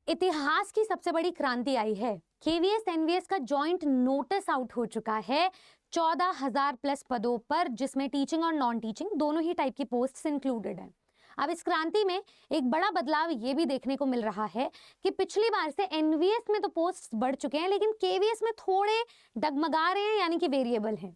इतिहास की सबसे बड़ी क्रांति आई है। केवीएस एनवीएस का जॉइंट नोटिस आउट हो चुका है 14,000 प्लस पदों पर, जिसमें टीचिंग और नॉन टीचिंग दोनों ही टाइप की पोस्ट्स इंक्लूडेड हैं। अब इस क्रांति में एक बड़ा बदलाव ये भी देखने को मिल रहा है कि पिछली बार से एनवीएस में तो पोस्ट्स बढ़ चुके हैं, लेकिन केवीएस में थोड़े डगमगा रहे हैं, यानी कि वेरिएबल हैं।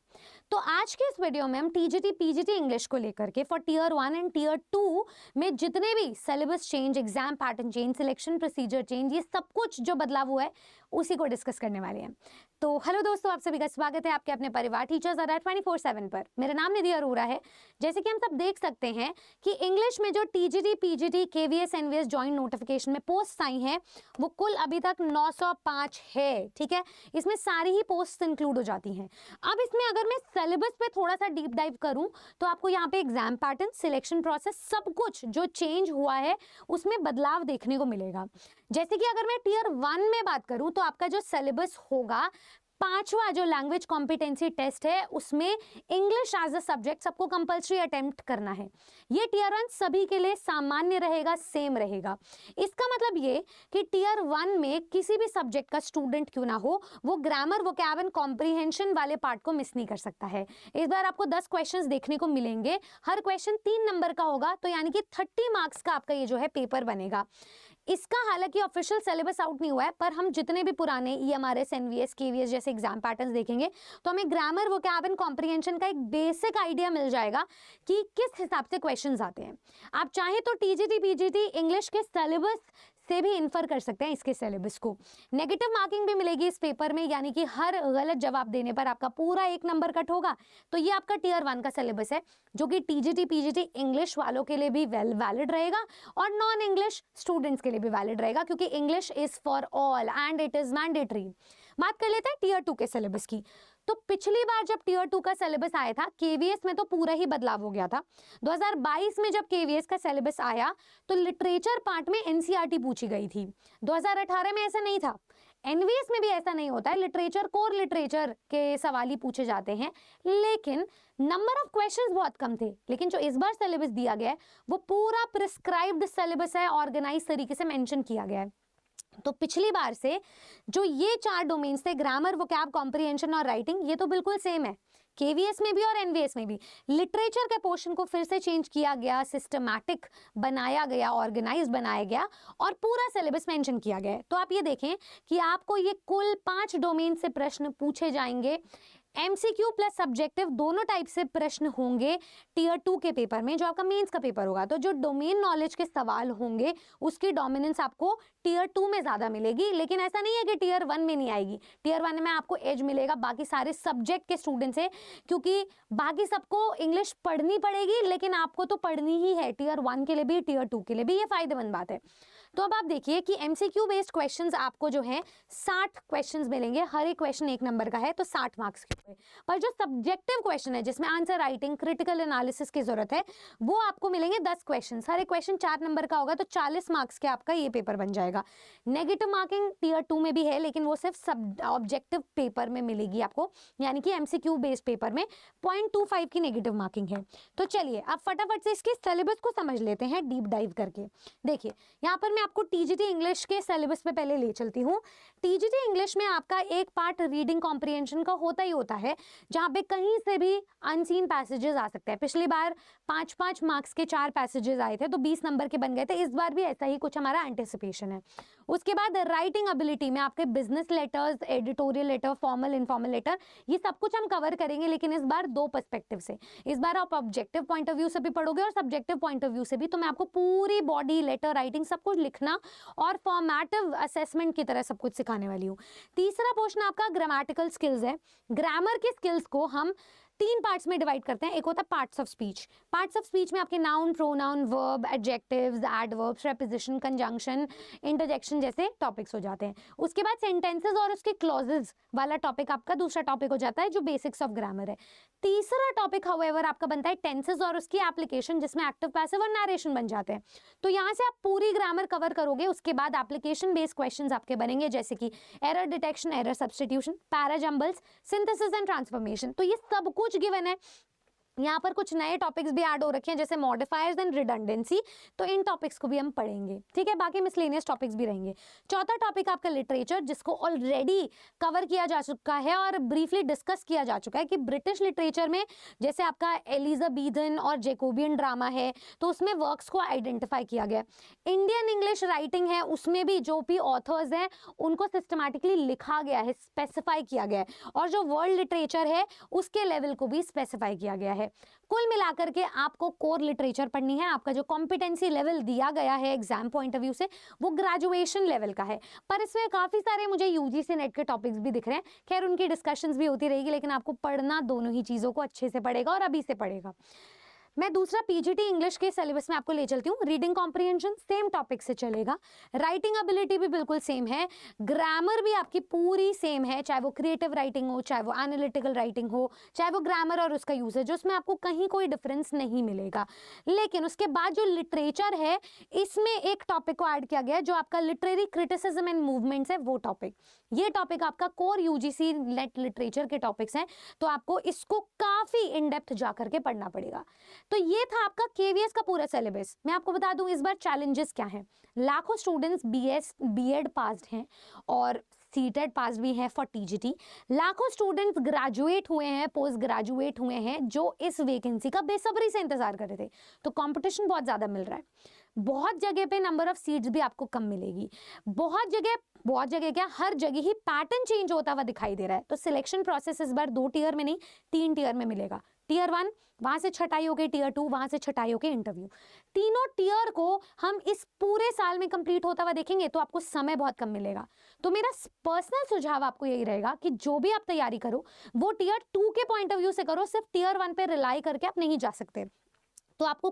तो आज के इस वीडियो में हम टीजीटी पीजीटी इंग्लिश को लेकर के फॉर टीयर 1 एंड टीयर 2 में जितने भी syllabus change, exam pattern change, selection procedure change, ये सब कुछ जो बदलाव हुआ है उसी को डिस्कस करने वाले हैं। तो हेलो दोस्तों, आप सभी का स्वागत है आपके अपने परिवार टीचर्स अड्डा 24/7 पर। मेरा नाम निधि अरोड़ा है। जैसे कि हम सब देख सकते हैं कि इंग्लिश में जो TGT PGT KVS NVS joint notification में पोस्ट आई हैं वो कुल अभी तक 905 है। ठीक है, इसमें सारी ही पोस्ट इंक्लूड हो जाती हैं। अब इसमें अगर मैं सिलेबस पे थोड़ा सा डीप डाइव करूं तो आपको यहाँ पे एग्जाम पैटर्न, सिलेक्शन प्रोसेस, सब कुछ जो चेंज हुआ है उसमें बदलाव देखने को मिलेगा। जैसे कि अगर मैं टीयर 1 में बात करूं तो आपका जो सिलेबस होगा, 5वां जो लैंग्वेज कॉम्पिटेंसी टेस्ट है उसमें इंग्लिश एज अ सब्जेक्ट सबको कंपल्सरी अटेम्प्ट करना है। ये टीयर 1 सभी के लिए सामान्य रहेगा, सेम रहेगा। इसका मतलब ये कि टीयर 1 में किसी भी सब्जेक्ट का स्टूडेंट क्यों ना हो, वो ग्रामर, वोकैब एंड कॉम्प्रिहेंशन वाले पार्ट को मिस नहीं कर सकता है। इस बार आपको 10 क्वेश्चंस देखने को मिलेंगे। हर क्वेश्चन 3 नंबर का होगा, तो यानी कि 30 मार्क्स का आपका ये जो है पेपर बनेगा। इसका हालांकि ऑफिशियल सिलेबस आउट नहीं हुआ है, पर हम जितने भी पुराने ईएमआरएस, एनवीएस, केवीएस जैसे एग्जाम पैटर्न्स देखेंगे तो हमें ग्रामर, वोकैब एंड कॉम्प्रिहेंशन का एक बेसिक आइडिया मिल जाएगा कि किस हिसाब से क्वेश्चंस आते हैं। आप चाहे तो टीजीटी पीजीटी इंग्लिश के सिलेबस से भी इन्फर कर सकते हैं इसके सिलेबस को। नेगेटिव मार्किंग भी मिलेगी इस पेपर में, यानी कि हर गलत जवाब देने पर आपका पूरा 1 नंबर कट होगा। तो ये आपका टीयर 1 का सिलेबस है, जो कि टीजीटी पीजीटी इंग्लिश वालों के लिए भी वैलिड रहेगा और नॉन इंग्लिश स्टूडेंट्स के लिए भी वैलिड रहेगा, क्योंकि English is for all and it is mandatory. बात कर लेते हैं टीयर 2 के सिलेबस की। तो पिछली बार जब टीयर 2 का सिलेबस आया था केवीएस में तो पूरा ही बदलाव हो गया था। 2022 में जब केवीएस का सिलेबस आया तो लिटरेचर पार्ट में एनसीईआरटी पूछी गई थी। 2018 में ऐसा नहीं था। एनवीएस में भी ऐसा नहीं होता है, लिटरेचर, कोर लिटरेचर के सवाल ही पूछे जाते हैं, लेकिन नंबर ऑफ क्वेश्चंस बहुत कम थे। लेकिन जो इस बार सिलेबस दिया गया है वो पूरा प्रिस्क्राइब्ड सिलेबस है, ऑर्गेनाइज तरीके से मेंशन किया गया है। तो पिछली बार से जो ये 4 डोमेन्स थे, ग्रामर, वोकैब, कॉम्प्रिहेंशन और राइटिंग, ये तो बिल्कुल सेम है केवीएस में भी और एनवीएस में भी। लिटरेचर के पोर्शन को फिर से चेंज किया गया, सिस्टमैटिक बनाया गया, ऑर्गेनाइज बनाया गया और पूरा सिलेबस मेंशन किया गया है। तो आप ये देखें कि आपको ये कुल 5 डोमेन से प्रश्न पूछे जाएंगे। एमसीक्यू प्लस सब्जेक्टिव दोनों टाइप से प्रश्न होंगे टीयर 2 के पेपर में, जो आपका मेंस का पेपर होगा। तो जो डोमेन नॉलेज के सवाल होंगे उसकी डोमिनेंस आपको टीयर 2 में ज्यादा मिलेगी, लेकिन ऐसा नहीं है कि टीयर 1 में नहीं आएगी। टीयर 1 में आपको एज मिलेगा बाकी सारे सब्जेक्ट के स्टूडेंट से, क्योंकि बाकी सबको इंग्लिश पढ़नी पड़ेगी, लेकिन आपको तो पढ़नी ही है, टीयर 1 के लिए भी टीयर 2 के लिए भी। ये फायदेमंद बात है। तो अब आप देखिए कि एमसीक्यू बेस्ड क्वेश्चंस आपको जो है 60 क्वेश्चंस मिलेंगे। हर एक क्वेश्चन 1 नंबर का है, तो 60 मार्क्स के हुए। पर जो सब्जेक्टिव क्वेश्चन है जिसमें आंसर राइटिंग, क्रिटिकल एनालिसिस की जरूरत है, वो आपको मिलेंगे 10 क्वेश्चन। हर एक क्वेश्चन 4 नंबर का होगा, तो 40 मार्क्स के आपका ये पेपर बन जाएगा। नेगेटिव मार्किंग टीयर 2 में भी है, लेकिन वो सिर्फ सब ऑब्जेक्टिव पेपर में मिलेगी आपको, यानी कि एमसीक्यू बेस्ड पेपर में 0.25 की नेगेटिव मार्किंग है। तो चलिए अब फटाफट से इसके सिलेबस को समझ लेते हैं डीप डाइव करके। देखिए यहाँ पर मैं आपको टीजीटी इंग्लिश के सिलेबस पे पहले ले चलती हूँ। टीजीटी इंग्लिश में आपका एक पार्ट रीडिंग कॉम्प्रिहेंशन का होता ही होता है, जहाँ पे कहीं से भी अनसीन पैसेजेस आ सकते हैं। पिछली बार 5-5 मार्क्स के 4 पैसेजेस आए थे, तो 20 नंबर के बन गए थे। इस बार भी ऐसा ही कुछ हमारा एंटिसिपेशन है। उसके बाद राइटिंग एबिलिटी में आपके business letters, editorial letter, formal, informal letter, ये सब कुछ हम कवर करेंगे, लेकिन इस बार 2 पर्सपेक्टिव से। इस बार आप ऑब्जेक्टिव पॉइंट ऑफ व्यू से भी पढ़ोगे और सब्जेक्टिव पॉइंट ऑफ व्यू से भी। तो मैं आपको पूरी बॉडी, लेटर राइटिंग, सब कुछ लिखना और फॉर्मेटिव असेसमेंट की तरह सब कुछ सिखाने वाली हूँ। तीसरा पोर्शन आपका ग्रामेटिकल स्किल्स है। ग्रामर के स्किल्स को हम 3 पार्ट्स में डिवाइड करते हैं। एक होता है parts of speech. Parts of speech में आपके noun, pronoun, verb, adjectives, adverbs, preposition, conjunction, interjection जैसे टॉपिक्स हो जाते हैं। उसके बाद सेंटेंसेस और उसके क्लॉजेस वाला टॉपिक आपका दूसरा टॉपिक हो जाता है, जो बेसिक्स ऑफ ग्रामर है। तीसरा टॉपिक हाउएवर आपका बनता है टेंसेस और उसकी एप्लीकेशन, जिसमें एक्टिव, पैसिव और नरेशन बन जाते हैं। तो यहाँ से आप पूरी ग्रामर कवर करोगे। उसके बाद एप्लीकेशन बेस्ड क्वेश्चंस आपके बनेंगे, जैसे कि error detection, error substitution, parajumbles, synthesis and transformation. तो ये सब कुछ गिवन है। यहाँ पर कुछ नए टॉपिक्स भी ऐड हो रखे हैं जैसे मॉडिफायर्स एंड रिडंडेंसी, तो इन टॉपिक्स को भी हम पढ़ेंगे, ठीक है। बाकी मिसलेनियस टॉपिक्स भी रहेंगे। चौथा टॉपिक आपका लिटरेचर, जिसको ऑलरेडी कवर किया जा चुका है और ब्रीफली डिस्कस किया जा चुका है कि ब्रिटिश लिटरेचर में जैसे आपका एलिजाबेथन और जैकोबियन ड्रामा है, तो उसमें वर्क्स को आइडेंटिफाई किया गया। इंडियन इंग्लिश राइटिंग है, उसमें भी जो भी ऑथर्स हैं उनको सिस्टमैटिकली लिखा गया है, स्पेसिफाई किया गया है, और जो वर्ल्ड लिटरेचर है उसके लेवल को भी स्पेसिफाई किया गया है। कुल मिलाकर के आपको कोर लिटरेचर पढ़नी है। आपका जो कॉम्पिटेंसी लेवल दिया गया है एग्जाम पॉइंट ऑफ व्यू से, वो ग्रेजुएशन लेवल का है, पर इसमें काफी सारे मुझे यूजीसी नेट के टॉपिक्स भी दिख रहे हैं। खैर उनकी डिस्कशंस भी होती रहेगी, लेकिन आपको पढ़ना दोनों ही चीजों को अच्छे से पड़ेगा और अभी से पड़ेगा। मैं दूसरा पीजीटी इंग्लिश के सिलेबस में आपको ले चलती हूँ। रीडिंग कॉम्प्रिहेंशन सेम टॉपिक से चलेगा, राइटिंग एबिलिटी भी बिल्कुल सेम है, ग्रामर भी आपकी पूरी सेम है, चाहे वो क्रिएटिव राइटिंग हो, चाहे वो एनालिटिकल राइटिंग हो, चाहे वो ग्रामर और उसका यूसेज, उसमें आपको कहीं कोई डिफरेंस नहीं मिलेगा। लेकिन उसके बाद जो लिटरेचर है, इसमें एक टॉपिक को ऐड किया गया है जो आपका लिटरेरी क्रिटिसिज्म एंड मूवमेंट्स है, वो टॉपिक। ये टॉपिक आपका कोर यूजीसी नेट लिटरेचर के टॉपिक्स हैं, तो आपको इसको काफी इन डेप्थ जाकर के पढ़ना पड़ेगा। तो ये था आपका केवीएस का पूरा सिलेबस। मैं आपको बता दूं इस बार चैलेंजेस क्या हैं। लाखों स्टूडेंट्स बीएड पास्ड हैं और सीटेड पास भी हैं फॉर टीजीटी। लाखों स्टूडेंट्स ग्रेजुएट हुए हैं, पोस्ट ग्रेजुएट हुए हैं, जो इस वैकेंसी का बेसब्री से इंतजार कर रहे थे। तो कंपटीशन बहुत ज्यादा मिल रहा है। बहुत जगह पे नंबर ऑफ सीट्स भी आपको कम मिलेगी। बहुत जगह क्या, हर जगह ही पैटर्न चेंज होता हुआ दिखाई दे रहा है। तो सिलेक्शन प्रोसेस इस बार 2 टियर में नहीं 3 टियर में मिलेगा। टियर 1 वहां से छटाई हो गई, टियर 2 वहां से छटाई हो गई इंटरव्यू। तीनों टियर को हम इस पूरे साल में कंप्लीट होता हुआ देखेंगे, तो आपको समय बहुत कम मिलेगा। तो मेरा पर्सनल सुझाव आपको यही रहेगा कि जो भी आप तैयारी करो वो टियर 2 के पॉइंट ऑफ व्यू से करो, सिर्फ टियर 1 पे रिलाई करके आप नहीं जा सकते। तो आपको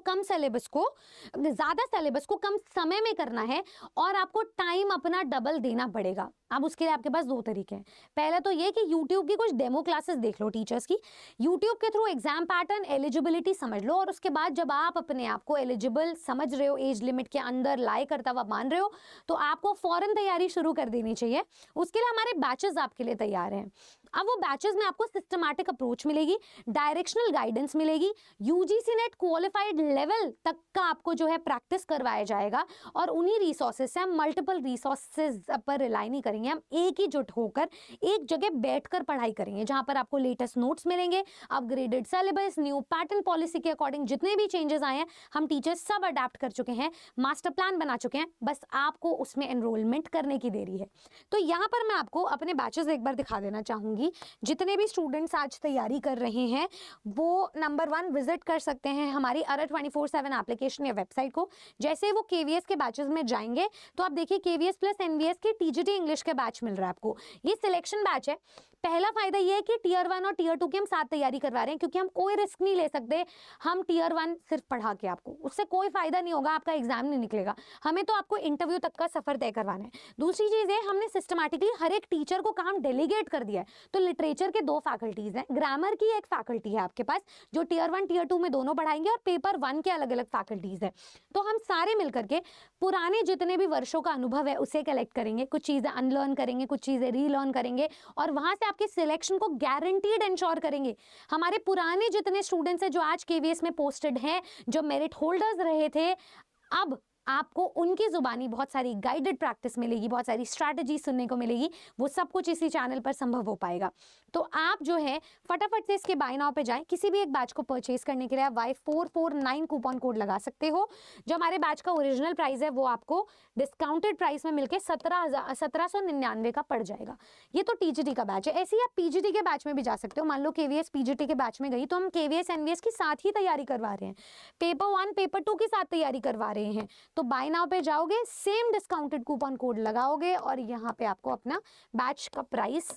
ज्यादा सिलेबस को कम समय में करना है और आपको टाइम अपना डबल देना पड़ेगा। अब उसके लिए आपके पास 2 तरीके हैं। पहला तो ये कि YouTube की कुछ डेमो क्लासेस देख लो टीचर्स की। YouTube के थ्रू एग्जाम पैटर्न, एलिजिबिलिटी समझ लो, और उसके बाद जब आप अपने आप को एलिजिबल समझ रहे हो, एज लिमिट के अंदर लाई करता हुआ मान रहे हो, तो आपको फौरन तैयारी शुरू कर देनी चाहिए। उसके लिए हमारे बैचेस आपके लिए तैयार हैं। अब वो बैचेस में आपको सिस्टमैटिक अप्रोच मिलेगी, डायरेक्शनल गाइडेंस मिलेगी, यूजीसी नेट क्वालिफाइड लेवल तक का आपको जो है प्रैक्टिस करवाया जाएगा, और उन्हीं रिसोर्सेज से हम मल्टीपल रिसोर्सेज पर रिलाई नहीं करेंगे। हम एक ही जुट होकर एक जगह बैठकर पढ़ाई करेंगे, जहां पर आपको लेटेस्ट नोट्स मिलेंगे, upgraded syllabus, new pattern policy के अकॉर्डिंग जितने भी चेंजेस आए हैं हम टीचर्स सब अडेप्ट कर चुके हैं, मास्टर प्लान बना चुके हैं, बस आपको उसमें एनरोलमेंट करने की देरी है। तो यहाँ पर मैं आपको अपने बैचेस एक बार दिखा देना चाहूंगी। जितने भी स्टूडेंट्स आज तैयारी कर रहे हैं वो नंबर 1 विजिट कर सकते हैं हमारी अरा 24/7 एप्लीकेशन या वेबसाइट को। जैसे वो केवीएस के बैचेस में जाएंगे तो आप देखिए केवीएस प्लस एनवीएस के टीजीटी इंग्लिश के बैच मिल रहा है आपको। ये सिलेक्शन बैच है। पहला फायदा ये है कि टियर 1 और टियर 2 की हम साथ तैयारी करवा रहे हैं, क्योंकि हम कोई रिस्क नहीं ले सकते। हम टियर 1 सिर्फ पढ़ा के आपको, उससे कोई फायदा नहीं होगा, आपका एग्जाम नहीं निकलेगा। हमें तो आपको इंटरव्यू तक का सफर तय करवाना है। दूसरी चीज है, हमने सिस्टमैटिकली हर एक टीचर को काम डेलीगेट कर दिया है। तो लिटरेचर के 2 फैकल्टीज हैं, ग्रामर की एक फैकल्टी है आपके पास जो टियर 1 टियर 2 में दोनों पढ़ाएंगे, और पेपर 1 के अलग अलग फैकल्टीज है। तो हम सारे मिलकर के पुराने जितने भी वर्षों का अनुभव है उसे कलेक्ट करेंगे, कुछ चीजें अनलर्न करेंगे, कुछ चीजें रीलर्न करेंगे, और वहां से आपके सिलेक्शन को गारंटीड इंश्योर करेंगे। हमारे पुराने जितने स्टूडेंट्स हैं जो आज केवीएस में पोस्टेड हैं, जो मेरिट होल्डर्स रहे थे, अब आपको उनकी जुबानी बहुत सारी गाइडेड प्रैक्टिस मिलेगी, बहुत सारी स्ट्रैटेजी सुनने को मिलेगी। वो सब कुछ इसी चैनल पर संभव हो पाएगा। तो आप जो है फटाफट से इसके बाय नाउ पे जाएं। किसी भी एक बैच को परचेज करने के लिए आप Y449 कूपन कोड लगा सकते हो। जो हमारे बैच का ओरिजिनल प्राइस है वो आपको डिस्काउंटेड प्राइस में मिलकर 1799 का पड़ जाएगा। ये तो टीजीटी का बैच है। ऐसे ही आप पीजीटी के बैच में भी जा सकते हो। मान लो केवीएस पीजीटी के बैच में गई तो हम केवीएस एनवीएस की साथ ही तैयारी करवा रहे हैं, पेपर 1 पेपर 2 के साथ तैयारी करवा रहे हैं। तो बाय नाउ पे जाओगे, सेम डिस्काउंटेड कूपन कोड लगाओगे और यहाँ पे आपको अपना बैच का प्राइस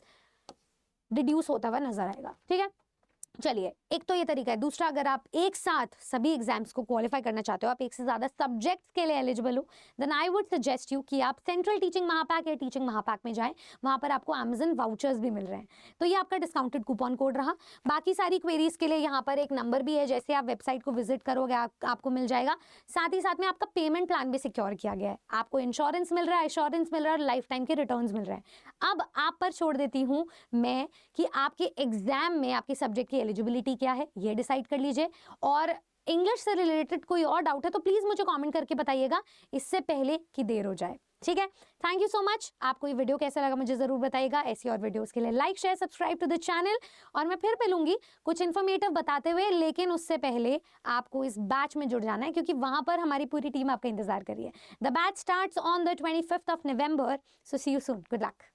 रिड्यूस होता हुआ नजर आएगा। ठीक है, चलिए, एक तो ये तरीका है। दूसरा, अगर आप एक साथ सभी एग्जाम्स को क्वालिफाई करना चाहते हो, आप एक से ज्यादा सब्जेक्ट्स के लिए एलिजिबल हो, then I would suggest you कि आप सेंट्रल टीचिंग महापैक या टीचिंग महापैक में जाएं। वहां पर आपको अमेजन वाउचर्स भी मिल रहे हैं। तो ये आपका डिस्काउंटेड कूपन कोड रहा। बाकी सारी क्वेरीज के लिए यहाँ पर एक नंबर भी है, जैसे आप वेबसाइट को विजिट करोगे आपको मिल जाएगा। साथ ही साथ में आपका पेमेंट प्लान भी सिक्योर किया गया है। आपको इंश्योरेंस मिल रहा है, एश्योरेंस मिल रहा है, लाइफ टाइम के रिटर्न्स मिल रहे हैं। अब आप पर छोड़ देती हूँ मैं कि आपके एग्जाम में आपके सब्जेक्ट की एलिजिबिलिटी क्या है ये डिसाइड कर लीजिए। और इंग्लिश से रिलेटेड कोई और डाउट है तो प्लीज़ मुझे कमेंट करके बताइएगा इससे पहले कि देर हो जाए, ठीक है। Thank you so much. आपको ये वीडियो कैसा लगा मुझे ज़रूर बताइएगा। ऐसी और वीडियोस के लिए like share subscribe to the channel. और मैं फिर मिलूंगी कुछ इन्फॉर्मेटिव बताते हुए, लेकिन उससे पहले आपको इस बैच में जुड़ जाना है क्योंकि वहां पर हमारी पूरी टीम आपका इंतजार कर रही है। The batch starts on the 25th of November, so see you soon. Good luck.